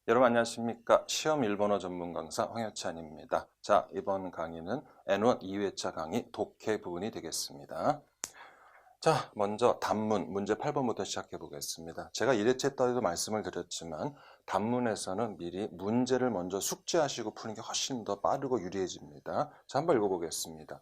여러분 안녕하십니까? 시험 일본어 전문 강사 황효찬입니다. 자, 이번 강의는 N1 2회차 강의 독해 부분이 되겠습니다. 자, 먼저 단문 문제 8번부터 시작해 보겠습니다. 제가 1회차 때도 말씀을 드렸지만 단문에서는 미리 문제를 먼저 숙지하시고 푸는 게 훨씬 더 빠르고 유리해집니다. 자, 한번 읽어보겠습니다.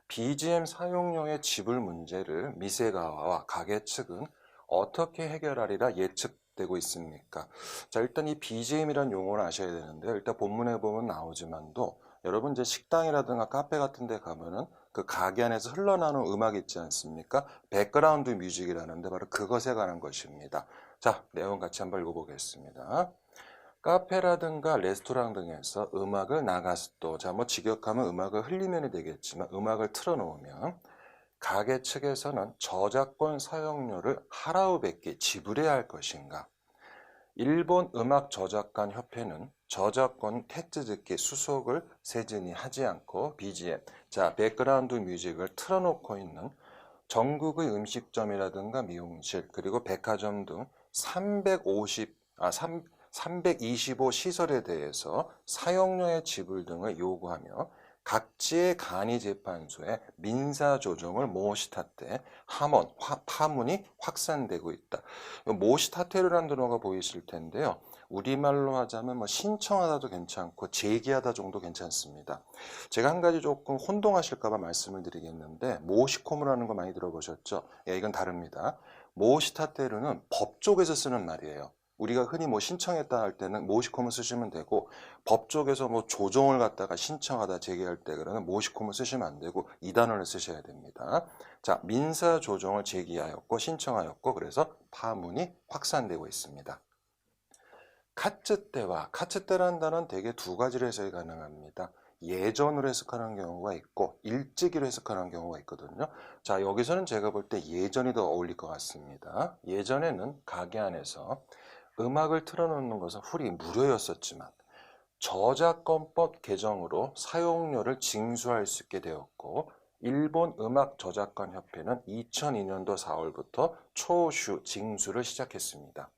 BGM 사용료의 지불 문제를 미세가와와 가계 측은 어떻게 해결하리라 예측되고 있습니까? 자, 일단 이 BGM이라는 용어를 아셔야 되는데요. 일단 본문에 보면 나오지만도 여러분 이제 식당이라든가 카페 같은 데 가면은 그 가게 안에서 흘러나오는 음악 있지 않습니까? 백그라운드 뮤직이라는데 바로 그것에 관한 것입니다. 자, 내용 같이 한번 읽어보겠습니다. 카페라든가 레스토랑 등에서 음악을 나가스도, 자, 뭐 직역하면 음악을 흘리면 되겠지만 음악을 틀어놓으면 가게 측에서는 저작권 사용료를 하라우베끼 지불해야 할 것인가? 일본 음악 저작권 협회는 저작권 택지듣기 수속을 세진이 하지 않고 BGM, 자, 백그라운드 뮤직을 틀어놓고 있는 전국의 음식점이라든가 미용실 그리고 백화점 등 325 시설에 대해서 사용료의 지불 등을 요구하며 각지의 간이재판소에 민사조정을 모시타테 파문이 확산되고 있다. 모시타테르라는 단어가 보이실 텐데요. 우리말로 하자면 뭐 신청하다도 괜찮고 제기하다 정도 괜찮습니다. 제가 한 가지 조금 혼동하실까봐 말씀을 드리겠는데 모시코무라는 거 많이 들어보셨죠? 예, 이건 다릅니다. 모시타테르는 법 쪽에서 쓰는 말이에요. 우리가 흔히 뭐 신청했다 할 때는 모시코무 쓰시면 되고 법 쪽에서 뭐 조정을 갖다가 신청하다 제기할 때 그러면 모시코무 쓰시면 안 되고 이 단어를 쓰셔야 됩니다. 자, 민사 조정을 제기하였고 신청하였고 그래서 파문이 확산되고 있습니다. 카츠테와 카츠테라는 단어는 대개 두 가지로 해석이 가능합니다. 예전으로 해석하는 경우가 있고 일찍이로 해석하는 경우가 있거든요. 자, 여기서는 제가 볼 때 예전이 더 어울릴 것 같습니다. 예전에는 가게 안에서 음악을 틀어놓는 것은 훌히 무료였었지만 저작권법 개정으로 사용료를 징수할 수 있게 되었고 일본 음악 저작권 협회는 2002년도 4월부터 초슈 징수를 시작했습니다.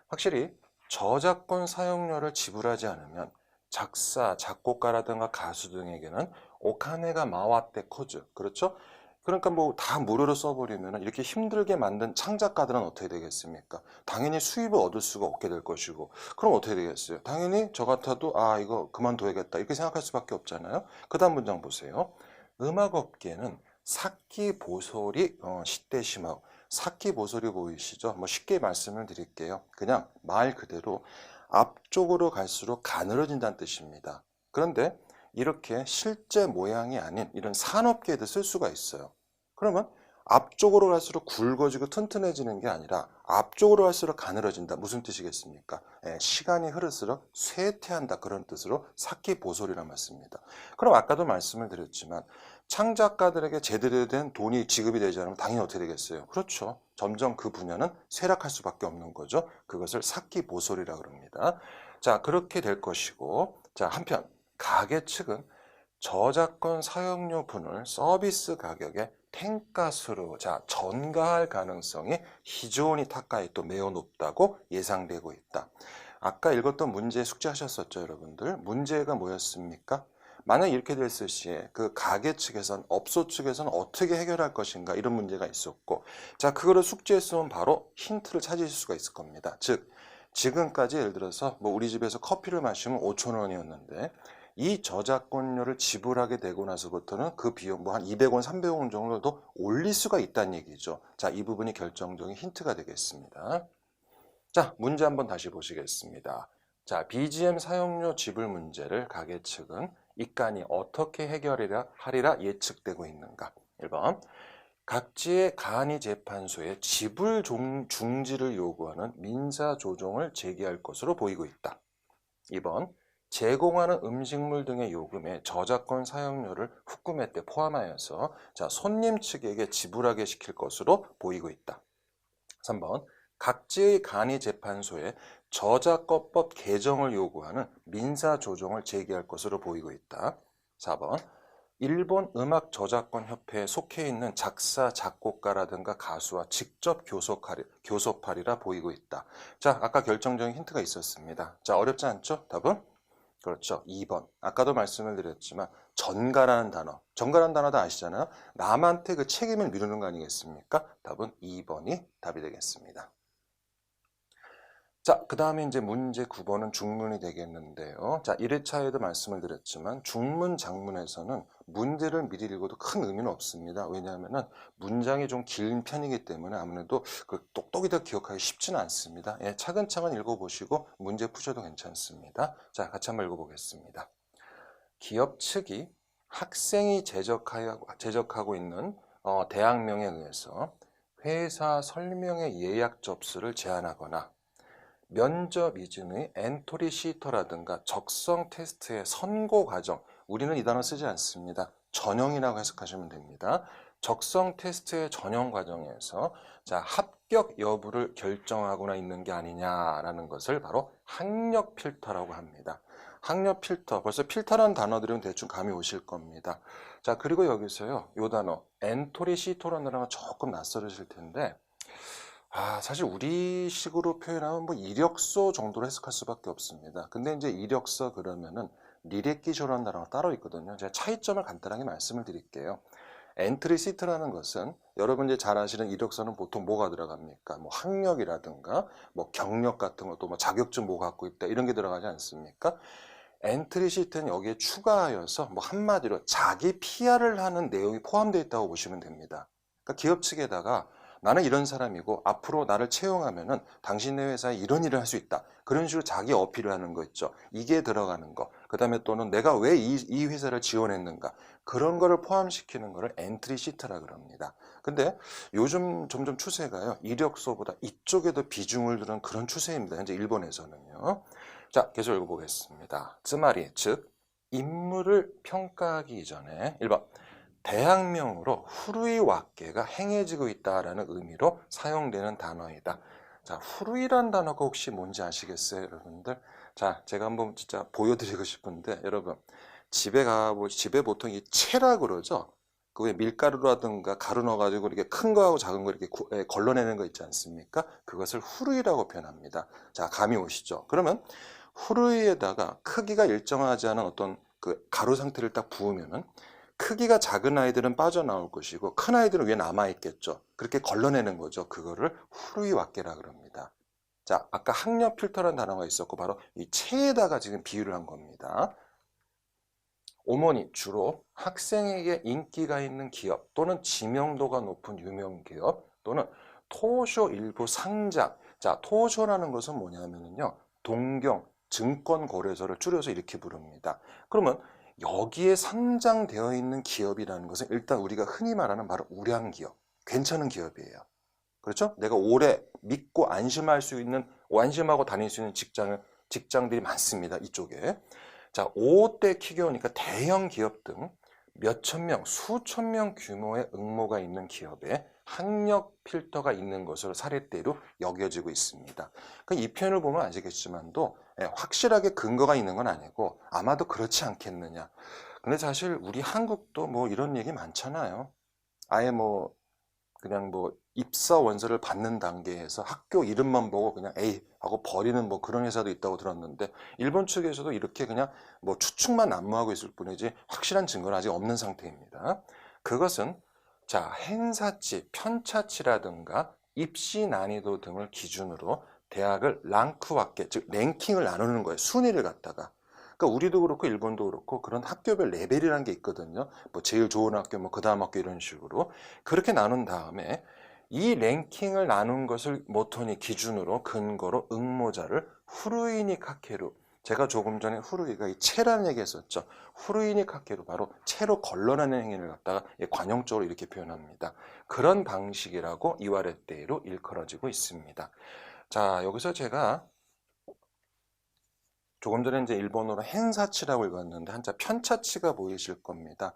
확실히 저작권 사용료를 지불하지 않으면 작사, 작곡가라든가 가수 등에게는 오카네가 마와떼 코즈, 그렇죠? 그러니까 뭐 다 무료로 써버리면 이렇게 힘들게 만든 창작가들은 어떻게 되겠습니까? 당연히 수입을 얻을 수가 없게 될 것이고 그럼 어떻게 되겠어요? 당연히 저 같아도 아 이거 그만둬야겠다 이렇게 생각할 수밖에 없잖아요. 그 다음 문장 보세요. 음악업계는 사키 보솔이 시대시마고 사키 보솔이 보이시죠? 뭐 쉽게 말씀을 드릴게요. 그냥 말 그대로 앞쪽으로 갈수록 가늘어진다는 뜻입니다. 그런데 이렇게 실제 모양이 아닌 이런 산업계에도 쓸 수가 있어요. 그러면 앞쪽으로 갈수록 굵어지고 튼튼해지는 게 아니라 앞쪽으로 갈수록 가늘어진다. 무슨 뜻이겠습니까? 시간이 흐를수록 쇠퇴한다. 그런 뜻으로 사키보솔이라는 말씀입니다. 그럼 아까도 말씀을 드렸지만 창작가들에게 제대로 된 돈이 지급이 되지 않으면 당연히 어떻게 되겠어요? 그렇죠. 점점 그 분야는 쇠락할 수밖에 없는 거죠. 그것을 사키보솔이라고 합니다. 자, 그렇게 될 것이고, 자, 한편 가게 측은 저작권 사용료분을 서비스 가격에 텐가스로 전가할 가능성이 히조니 타카이 또 매우 높다고 예상되고 있다. 아까 읽었던 문제 숙제하셨었죠, 여러분들? 문제가 뭐였습니까? 만약 이렇게 됐을 시에 그 가게 측에선 업소 측에서는 어떻게 해결할 것인가 이런 문제가 있었고 자 그거를 숙제했으면 바로 힌트를 찾으실 수가 있을 겁니다. 즉 지금까지 예를 들어서 뭐 우리 집에서 커피를 마시면 5,000원이었는데 이 저작권료를 지불하게 되고 나서부터는 그 비용 뭐 한 200원, 300원 정도도 올릴 수가 있다는 얘기죠. 자, 이 부분이 결정적인 힌트가 되겠습니다. 자, 문제 한번 다시 보시겠습니다. 자, BGM 사용료 지불 문제를 가게 측은 이간이 어떻게 해결하리라 예측되고 있는가? 1번. 각지의 간이재판소에 지불 중지를 요구하는 민사조정을 제기할 것으로 보이고 있다. 2번. 제공하는 음식물 등의 요금에 저작권 사용료를 후쿠메 때 포함하여서 자, 손님 측에게 지불하게 시킬 것으로 보이고 있다. 3번. 각지의 간이재판소에 저작권법 개정을 요구하는 민사조정을 제기할 것으로 보이고 있다. 4번. 일본 음악 저작권 협회에 속해 있는 작사, 작곡가라든가 가수와 직접 교섭하리라 보이고 있다. 자, 아까 결정적인 힌트가 있었습니다. 자, 어렵지 않죠? 답은? 그렇죠. 2번. 아까도 말씀을 드렸지만 전가라는 단어. 전가라는 단어 다 아시잖아요. 남한테 그 책임을 미루는 거 아니겠습니까? 답은 2번이 답이 되겠습니다. 자, 그 다음에 이제 문제 9번은 중문이 되겠는데요. 자, 1회차에도 말씀을 드렸지만 중문, 장문에서는 문제를 미리 읽어도 큰 의미는 없습니다. 왜냐하면은 문장이 좀 긴 편이기 때문에 아무래도 그 똑똑히 다 기억하기 쉽지는 않습니다. 예, 차근차근 읽어보시고 문제 푸셔도 괜찮습니다. 자, 같이 한번 읽어보겠습니다. 기업 측이 학생이 제적하고 있는 대학명에 의해서 회사 설명회 예약 접수를 제한하거나 면접 이전의 엔토리 시터라든가 적성 테스트의 선고 과정, 우리는 이 단어 쓰지 않습니다. 전형이라고 해석하시면 됩니다. 적성 테스트의 전형 과정에서 자, 합격 여부를 결정하거나 있는 게 아니냐라는 것을 바로 학력 필터라고 합니다. 학력 필터, 벌써 필터라는 단어 들으면 대충 감이 오실 겁니다. 자, 그리고 여기서요, 요 단어 엔토리 시터라는 단어가 조금 낯설으실 텐데 사실 우리식으로 표현하면 뭐 이력서 정도로 해석할 수밖에 없습니다. 근데 이제 이력서 그러면은履歴書라는 단어가 따로 있거든요. 제가 차이점을 간단하게 말씀을 드릴게요. 엔트리 시트라는 것은 여러분 이제 잘 아시는 이력서는 보통 뭐가 들어갑니까? 뭐 학력이라든가 뭐 경력 같은 것도 뭐 자격증 뭐 갖고 있다 이런 게 들어가지 않습니까? 엔트리 시트는 여기에 추가하여서 뭐 한마디로 자기 PR을 하는 내용이 포함되어 있다고 보시면 됩니다. 그러니까 기업 측에다가 나는 이런 사람이고 앞으로 나를 채용하면은 당신네 회사에 이런 일을 할 수 있다. 그런 식으로 자기 어필을 하는 거 있죠. 이게 들어가는 거. 그 다음에 또는 내가 왜 이 회사를 지원했는가. 그런 거를 포함시키는 거를 엔트리 시트라 그럽니다. 근데 요즘 점점 추세가요. 이력서보다 이쪽에도 비중을 두는 그런 추세입니다. 현재 일본에서는요. 자, 계속 읽어보겠습니다. 쯔마리, 즉 인물을 평가하기 이전에 1번 대학명으로 후루이 왁게가 행해지고 있다라는 의미로 사용되는 단어이다. 자, 후루이란 단어가 혹시 뭔지 아시겠어요, 여러분들? 자, 제가 한번 진짜 보여드리고 싶은데, 여러분, 집에 보통 이 채라 그러죠? 그 왜 밀가루라든가 가루 넣어가지고 이렇게 큰 거하고 작은 거 이렇게 걸러내는 거 있지 않습니까? 그것을 후루이라고 표현합니다. 자, 감이 오시죠? 그러면 후루이에다가 크기가 일정하지 않은 어떤 그 가루 상태를 딱 부으면은 크기가 작은 아이들은 빠져나올 것이고 큰 아이들은 위에 남아있겠죠. 그렇게 걸러내는 거죠. 그거를 후루이 왁게라 그럽니다. 자, 아까 학력 필터라는 단어가 있었고 바로 이 체에다가 지금 비유를 한 겁니다. 어머니 주로 학생에게 인기가 있는 기업 또는 지명도가 높은 유명 기업 또는 토쇼 일부 상장. 자, 토쇼라는 것은 뭐냐면요. 동경 증권거래소를 줄여서 이렇게 부릅니다. 그러면 여기에 상장되어 있는 기업이라는 것은 일단 우리가 흔히 말하는 바로 우량기업, 괜찮은 기업이에요. 그렇죠? 내가 오래 믿고 안심하고 다닐 수 있는 직장들이 많습니다. 이쪽에. 자, 5대企業니까 대형 기업 등 몇천 명, 수천 명 규모의 응모가 있는 기업에 학력 필터가 있는 것으로 사례대로 여겨지고 있습니다. 이 표현을 보면 아시겠지만도 확실하게 근거가 있는 건 아니고 아마도 그렇지 않겠느냐. 근데 사실 우리 한국도 뭐 이런 얘기 많잖아요. 아예 그냥 입사 원서를 받는 단계에서 학교 이름만 보고 그냥 에이 하고 버리는 그런 회사도 있다고 들었는데 일본 측에서도 이렇게 그냥 추측만 난무하고 있을 뿐이지 확실한 증거는 아직 없는 상태입니다. 그것은 자, 행사치, 편차치라든가 입시 난이도 등을 기준으로 대학을 랑크와케, 즉 랭킹을 나누는 거예요. 순위를 갖다가. 그러니까 우리도 그렇고 일본도 그렇고 그런 학교별 레벨이라는 게 있거든요. 제일 좋은 학교, 그 다음 학교 이런 식으로. 그렇게 나눈 다음에 이 랭킹을 나눈 것을 모토니 기준으로 근거로 응모자를 후루이니 카케루, 제가 조금 전에 후루이가 이 채라는 얘기 했었죠. 후루이니 카케루, 바로 채로 걸러내는 행위를 갖다가 관용적으로 이렇게 표현합니다. 그런 방식이라고 이와레떼이로 일컬어지고 있습니다. 자, 여기서 제가 조금 전에 이제 일본어로 헨사치라고 읽었는데 한자 편차치가 보이실 겁니다.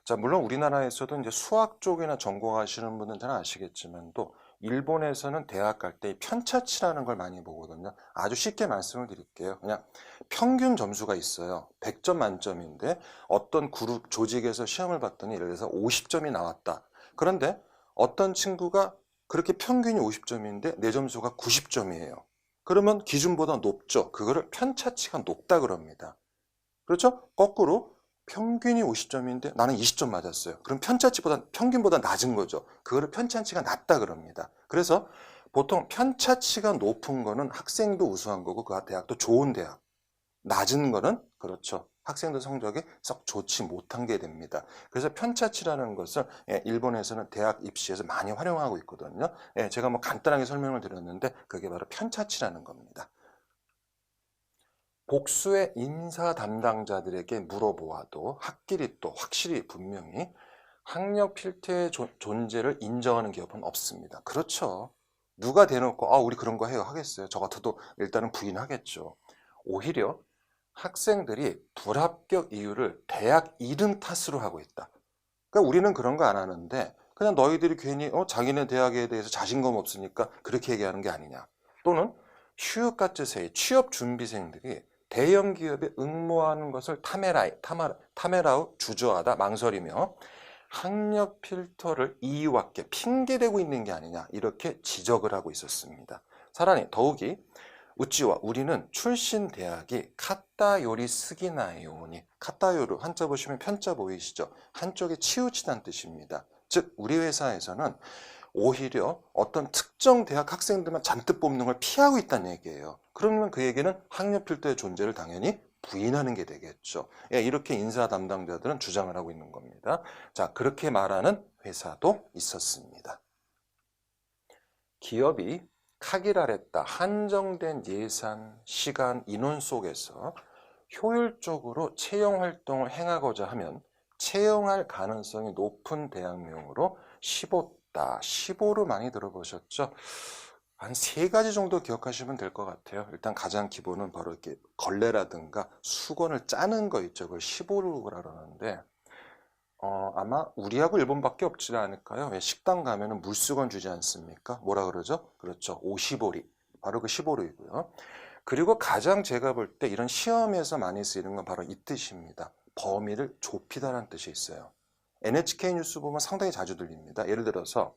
자, 물론 우리나라에서도 이제 수학 쪽이나 전공하시는 분은 잘 아시겠지만도 일본에서는 대학 갈 때 편차치라는 걸 많이 보거든요. 아주 쉽게 말씀을 드릴게요. 그냥 평균 점수가 있어요. 100점 만점인데 어떤 그룹 조직에서 시험을 봤더니 예를 들어서 50점이 나왔다. 그런데 어떤 친구가 그렇게 평균이 50점인데 내 점수가 90점이에요. 그러면 기준보다 높죠. 그거를 편차치가 높다 그럽니다. 그렇죠? 거꾸로 평균이 50점인데 나는 20점 맞았어요. 그럼 편차치보다 평균보다 낮은 거죠. 그거를 편차치가 낮다 그럽니다. 그래서 보통 편차치가 높은 거는 학생도 우수한 거고 그 대학도 좋은 대학. 낮은 거는 그렇죠. 학생들 성적이 썩 좋지 못한 게 됩니다. 그래서 편차치라는 것을 일본에서는 대학 입시에서 많이 활용하고 있거든요. 제가 뭐 간단하게 설명을 드렸는데 그게 바로 편차치라는 겁니다. 복수의 인사 담당자들에게 물어보아도 학끼리 또 확실히 분명히 학력 필터의 존재를 인정하는 기업은 없습니다. 그렇죠. 누가 대놓고 우리 그런 거 해요 하겠어요. 저 같아도 일단은 부인하겠죠. 오히려 학생들이 불합격 이유를 대학 이름 탓으로 하고 있다. 그러니까 우리는 그런 거 안 하는데 그냥 너희들이 괜히 자기네 대학에 대해서 자신감 없으니까 그렇게 얘기하는 게 아니냐. 또는 휴학과제생 취업 준비생들이 대형 기업에 응모하는 것을 타메라우 주저하다 망설이며 학력 필터를 이유밖에 핑계대고 있는 게 아니냐 이렇게 지적을 하고 있었습니다. 사람이 더욱이 우찌와 우리는 출신 대학이 카타요리 스기나요니 카타요르 한자 보시면 편자 보이시죠? 한쪽에 치우치다는 뜻입니다. 즉 우리 회사에서는 오히려 어떤 특정 대학 학생들만 잔뜩 뽑는 걸 피하고 있다는 얘기예요. 그러면 그 얘기는 학력 필터의 존재를 당연히 부인하는 게 되겠죠. 이렇게 인사 담당자들은 주장을 하고 있는 겁니다. 자, 그렇게 말하는 회사도 있었습니다. 기업이 카기랄했다. 한정된 예산, 시간, 인원 속에서 효율적으로 채용 활동을 행하고자 하면 채용할 가능성이 높은 대학명으로 15다. 15로 많이 들어보셨죠? 한 3가지 정도 기억하시면 될 것 같아요. 일단 가장 기본은 바로 이렇게 걸레라든가 수건을 짜는 거 있죠. 그걸 15로 그러는데 아마 우리하고 일본밖에 없지 않을까요? 식당 가면은 물수건 주지 않습니까? 뭐라 그러죠? 그렇죠. 오시보리. 바로 그 시보리이고요. 그리고 가장 제가 볼 때 이런 시험에서 많이 쓰이는 건 바로 이 뜻입니다. 범위를 좁히다라는 뜻이 있어요. NHK 뉴스 보면 상당히 자주 들립니다. 예를 들어서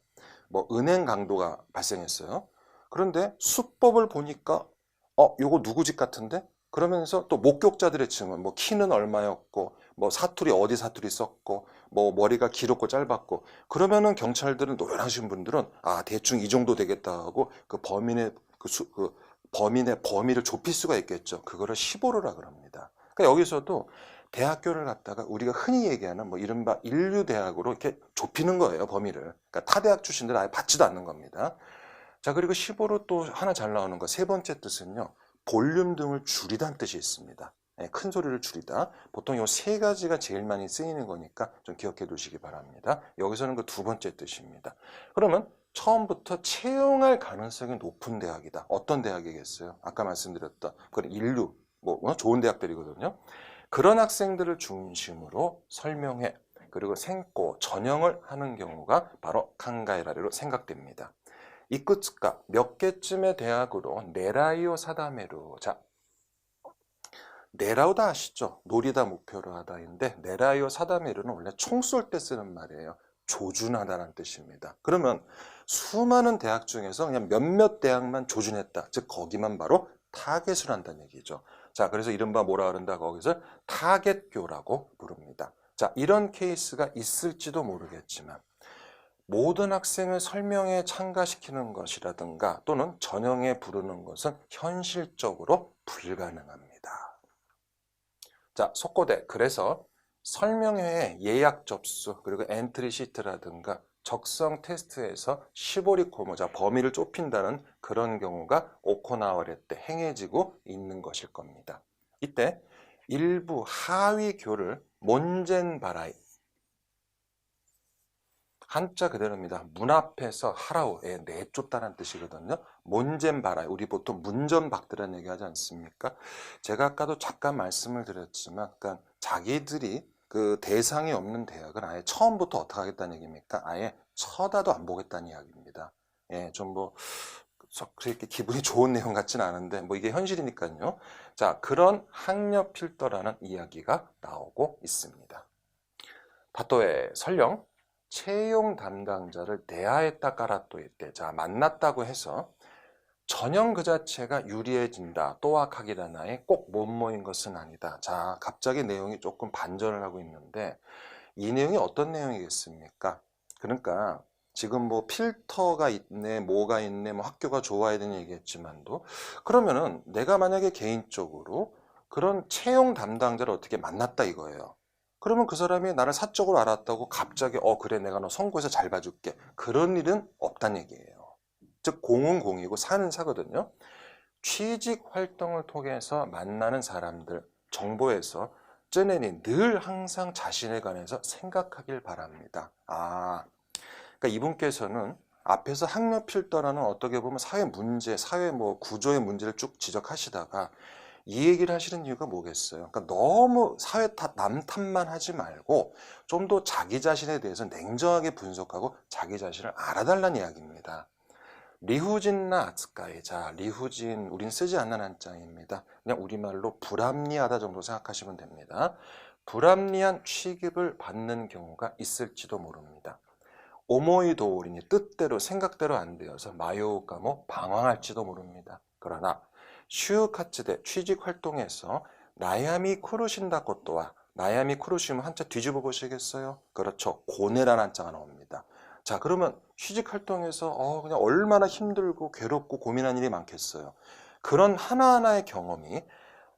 뭐 은행 강도가 발생했어요. 그런데 수법을 보니까 요거 누구 집 같은데? 그러면서 또 목격자들의 증언, 뭐 키는 얼마였고, 뭐 사투리 어디 사투리 썼고, 뭐 머리가 길었고 짧았고, 그러면은 경찰들은 노련하신 분들은 대충 이 정도 되겠다 하고 그 범인의 범인의 범위를 좁힐 수가 있겠죠. 그거를 시보르라 그럽니다. 그러니까 여기서도 대학교를 갖다가 우리가 흔히 얘기하는 뭐 이른바 인류대학으로 이렇게 좁히는 거예요, 범위를. 그러니까 타 대학 출신들 아예 받지도 않는 겁니다. 자, 그리고 15로 또 하나 잘 나오는 거, 세 번째 뜻은요, 볼륨 등을 줄이다는 뜻이 있습니다. 큰 소리를 줄이다. 보통 이 3가지가 제일 많이 쓰이는 거니까 좀 기억해 두시기 바랍니다. 여기서는 그 2번째 뜻입니다. 그러면 처음부터 채용할 가능성이 높은 대학이다. 어떤 대학이겠어요? 아까 말씀드렸던 그런 인류, 좋은 대학들이거든요. 그런 학생들을 중심으로 설명해 그리고 생고, 전형을 하는 경우가 바로 칸가이라레로 생각됩니다. 이쿠츠카 몇 개쯤의 대학으로 네라이오 사다메루. 자, 네라우다 아시죠? 노리다 목표로 하다인데 네라이오 사다메루는 원래 총 쏠 때 쓰는 말이에요. 조준하다라는 뜻입니다. 그러면 수많은 대학 중에서 그냥 몇몇 대학만 조준했다. 즉 거기만 바로 타겟을 한다는 얘기죠. 자, 그래서 이른바 뭐라 그런다? 거기서 타겟교라고 부릅니다. 자, 이런 케이스가 있을지도 모르겠지만 모든 학생을 설명에 참가시키는 것이라든가 또는 전형에 부르는 것은 현실적으로 불가능합니다. 자, 속고대. 그래서 설명회에 예약 접수 그리고 엔트리 시트라든가 적성 테스트에서 시보리코모자 범위를 좁힌다는 그런 경우가 오코나와레 때 행해지고 있는 것일 겁니다. 이때 일부 하위 교를 몬젠바라이 한자 그대로입니다. 문 앞에서 하라오에 내쫓다는 뜻이거든요. 몬젠바라이 우리 보통 문전박대라는 얘기 하지 않습니까? 제가 아까도 잠깐 말씀을 드렸지만 그러니까 자기들이 그 대상이 없는 대학은 아예 처음부터 어떻게 하겠다는 얘기입니까? 아예 쳐다도 안 보겠다는 이야기입니다. 예, 좀 뭐 그렇게 기분이 좋은 내용 같진 않은데 뭐 이게 현실이니까요. 자, 그런 학력 필터라는 이야기가 나오고 있습니다. 다또에 설령 채용 담당자를 내하에다 깔아또 있대. 자, 만났다고 해서 전형 그 자체가 유리해진다. 또학하기라나에 꼭 못 모인 것은 아니다. 자, 갑자기 내용이 조금 반전을 하고 있는데 이 내용이 어떤 내용이겠습니까? 그러니까 지금 뭐 필터가 있네, 뭐가 있네, 뭐 학교가 좋아야 되는 얘기했지만도 그러면은 내가 만약에 개인적으로 그런 채용 담당자를 어떻게 만났다 이거예요. 그러면 그 사람이 나를 사적으로 알았다고 갑자기 그래 내가 너 선거에서 잘 봐줄게. 그런 일은 없다는 얘기예요. 즉 공은 공이고 사는 사거든요. 취직 활동을 통해서 만나는 사람들 정보에서 쩌내니 늘 항상 자신에 관해서 생각하길 바랍니다. 그러니까 이분께서는 앞에서 학력 필터라는 어떻게 보면 사회 문제, 사회 뭐 구조의 문제를 쭉 지적하시다가 이 얘기를 하시는 이유가 뭐겠어요? 그러니까 너무 사회 탓, 남 탓만 하지 말고 좀 더 자기 자신에 대해서 냉정하게 분석하고 자기 자신을 알아달라는 이야기입니다. 리후진나 아츠카이. 자, 리후진 우린 쓰지 않는 한자입니다. 그냥 우리말로 불합리하다 정도 생각하시면 됩니다. 불합리한 취급을 받는 경우가 있을지도 모릅니다. 오모이도우리니 뜻대로 생각대로 안 되어서 마요우카모 방황할지도 모릅니다. 그러나 슈카츠대 취직 활동에서 나야미 쿠르신다 것도와 나야미 쿠르시면 한자 뒤집어 보시겠어요? 그렇죠. 고뇌라는 한자가 나옵니다. 자, 그러면 취직 활동에서 그냥 얼마나 힘들고 괴롭고 고민한 일이 많겠어요. 그런 하나하나의 경험이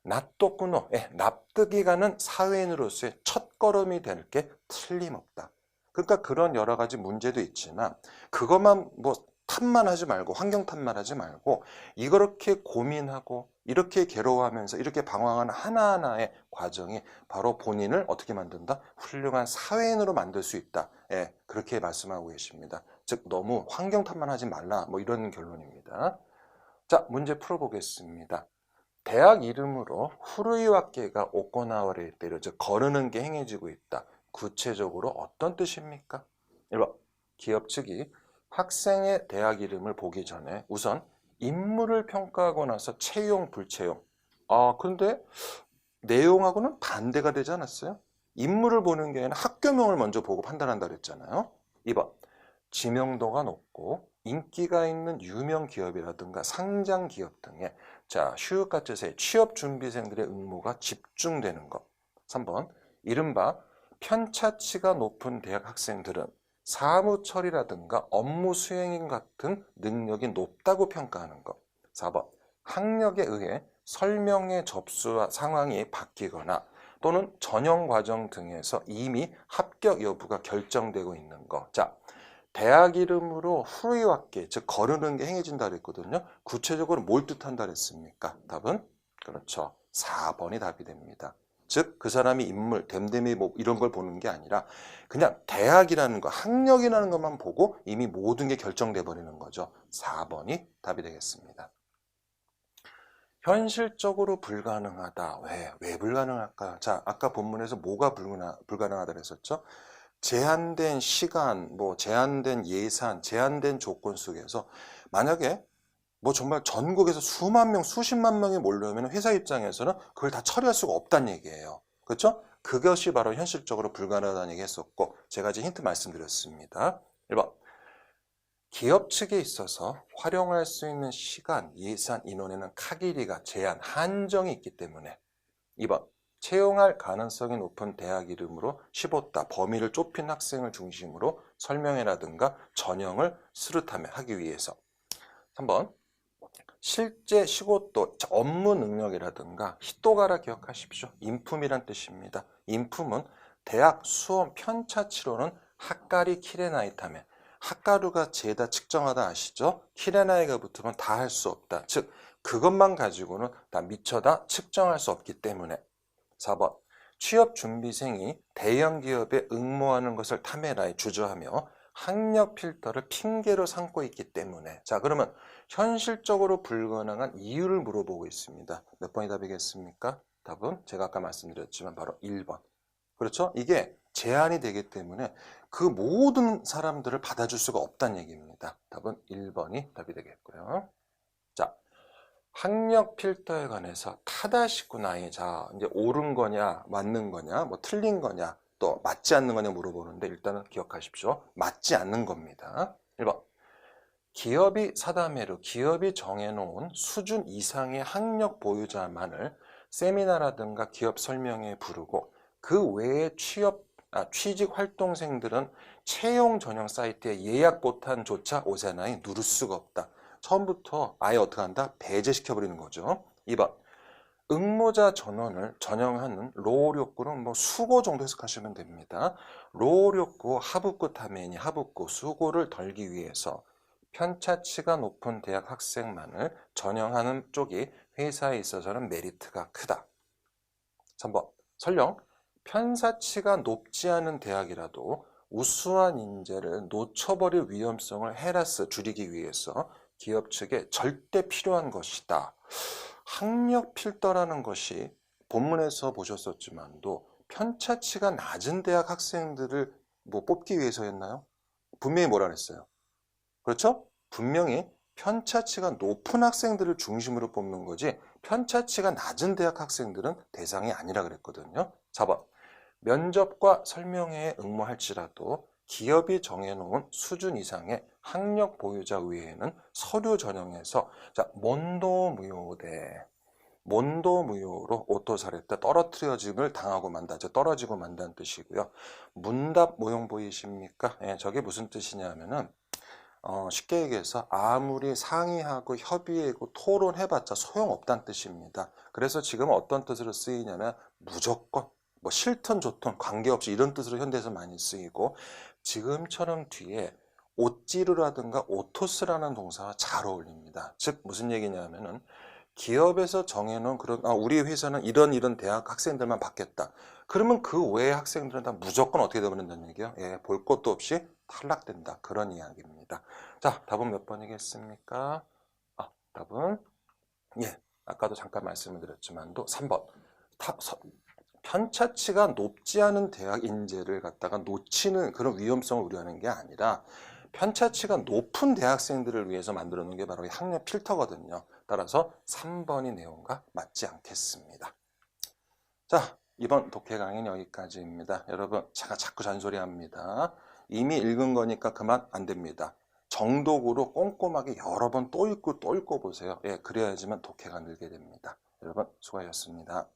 납도꾸노, 납득이 가는 사회인으로서의 첫걸음이 될 게 틀림없다. 그러니까 그런 여러 가지 문제도 있지만 그것만 뭐 탓만 하지 말고 환경 탓만 하지 말고 이렇게 고민하고 이렇게 괴로워하면서 이렇게 방황하는 하나하나의 과정이 바로 본인을 어떻게 만든다? 훌륭한 사회인으로 만들 수 있다. 예, 그렇게 말씀하고 계십니다. 즉 너무 환경 탓만 하지 말라 뭐 이런 결론입니다. 자, 문제 풀어보겠습니다. 대학 이름으로 후루이와케가 오코나와레 때려 즉 거르는 게 행해지고 있다. 구체적으로 어떤 뜻입니까? 1번 기업 측이 학생의 대학 이름을 보기 전에 우선 인물을 평가하고 나서 채용 불채용. 근데 내용하고는 반대가 되지 않았어요? 인물을 보는 게 아니라 학교명을 먼저 보고 판단한다 그랬잖아요. 2번 지명도가 높고 인기가 있는 유명 기업이라든가 상장 기업 등에 자, 휴학과제세 취업 준비생들의 응모가 집중되는 것. 3번 이른바 편차치가 높은 대학 학생들은 사무 처리라든가 업무 수행 같은 능력이 높다고 평가하는 것. 4번 학력에 의해 설명회 접수 상황이 바뀌거나 또는 전형 과정 등에서 이미 합격 여부가 결정되고 있는 것. 자, 대학 이름으로 후루이와케, 즉 거르는 게 행해진다 그랬거든요. 구체적으로 뭘 뜻한다 그랬습니까? 답은 그렇죠. 4번이 답이 됩니다. 즉 그 사람이 인물, 댐댐이 뭐 이런 걸 보는 게 아니라 그냥 대학이라는 거, 학력이라는 것만 보고 이미 모든 게 결정돼 버리는 거죠. 4번이 답이 되겠습니다. 현실적으로 불가능하다. 왜 불가능할까? 자, 아까 본문에서 뭐가 불가능하다 그랬었죠? 제한된 시간, 뭐 제한된 예산, 제한된 조건 속에서 만약에 뭐 정말 전국에서 수만 명, 수십만 명이 몰려오면 회사 입장에서는 그걸 다 처리할 수가 없다는 얘기예요. 그렇죠? 그것이 바로 현실적으로 불가능하다는 얘기 했었고 제가 이제 힌트 말씀드렸습니다. 1번 기업 측에 있어서 활용할 수 있는 시간, 예산, 인원에는 카기리가 제한, 한정이 있기 때문에 2번 채용할 가능성이 높은 대학 이름으로 15다 범위를 좁힌 학생을 중심으로 설명회라든가 전형을 수루타며 하기 위해서 3번 실제 시고또 업무 능력이라든가 히토가라 기억하십시오. 인품이란 뜻입니다. 인품은 대학 수험 편차치로는 학가리 키레나이타며 학가루가 죄다 측정하다 아시죠? 키레나이가 붙으면 다 할 수 없다. 즉 그것만 가지고는 다 미처다 측정할 수 없기 때문에 4번 취업 준비생이 대형 기업에 응모하는 것을 타메라에 주저하며 학력 필터를 핑계로 삼고 있기 때문에 자 그러면 현실적으로 불가능한 이유를 물어보고 있습니다. 몇 번이 답이겠습니까? 답은 제가 아까 말씀드렸지만 바로 1번. 그렇죠? 이게 제한이 되기 때문에 그 모든 사람들을 받아줄 수가 없다는 얘기입니다. 답은 1번이 답이 되겠고요. 자, 학력 필터에 관해서 타다시구나이. 자, 이제 옳은 거냐, 맞는 거냐, 뭐 틀린 거냐, 또 맞지 않는 거냐 물어보는데 일단은 기억하십시오. 맞지 않는 겁니다. 1번. 기업이 사담해로 기업이 정해놓은 수준 이상의 학력 보유자만을 세미나라든가 기업 설명회에 부르고 그 외에 취직 활동생들은 채용 전형 사이트에 예약 보탄조차 오세나이 누를 수가 없다. 처음부터 아예 어떻게 한다? 배제시켜버리는 거죠. 2번. 응모자 전원을 전형하는 로욕구는 뭐 수고 정도 해석하시면 됩니다. 로욕구 하부구 타메니 하부구 수고를 덜기 위해서 편차치가 높은 대학 학생만을 전형하는 쪽이 회사에 있어서는 메리트가 크다. 3번. 설령 편차치가 높지 않은 대학이라도 우수한 인재를 놓쳐버릴 위험성을 헤라스 줄이기 위해서 기업 측에 절대 필요한 것이다. 학력 필터라는 것이 본문에서 보셨었지만도 편차치가 낮은 대학 학생들을 뭐 뽑기 위해서였나요? 분명히 뭐라 그랬어요? 그렇죠? 분명히 편차치가 높은 학생들을 중심으로 뽑는 거지 편차치가 낮은 대학 학생들은 대상이 아니라 그랬거든요. 4번. 면접과 설명회에 응모할지라도 기업이 정해놓은 수준 이상의 학력 보유자 외에는 서류 전형에서 자, 몬도무효로 오토사레타 떨어뜨려짐을 당하고 만다. 떨어지고 만다는 뜻이고요. 문답 모형 보이십니까? 예, 저게 무슨 뜻이냐면은 쉽게 얘기해서 아무리 상의하고 협의하고 토론해봤자 소용없다는 뜻입니다. 그래서 지금 어떤 뜻으로 쓰이냐면 무조건 뭐 싫든 좋든 관계없이 이런 뜻으로 현대에서 많이 쓰이고 지금처럼 뒤에 옷지르라든가 오토스라는 동사와 잘 어울립니다. 즉 무슨 얘기냐면은 기업에서 정해놓은 그런 우리 회사는 이런 대학 학생들만 받겠다. 그러면 그 외의 학생들은 다 무조건 어떻게 되버린다는 얘기예요? 예, 볼 것도 없이 탈락된다. 그런 이야기입니다. 자, 답은 몇 번이겠습니까? 답은 예, 아까도 잠깐 말씀을 드렸지만도 3번. 편차치가 높지 않은 대학 인재를 갖다가 놓치는 그런 위험성을 우려하는 게 아니라 편차치가 높은 대학생들을 위해서 만들어 놓은 게 바로 이 학력 필터거든요. 따라서 3번이 내용과 맞지 않겠습니다. 자, 이번 독해 강의는 여기까지입니다. 여러분, 제가 자꾸 잔소리합니다. 이미 읽은 거니까 그만 안 됩니다. 정독으로 꼼꼼하게 여러 번 또 읽고 보세요. 예, 그래야지만 독해가 늘게 됩니다. 여러분, 수고하셨습니다.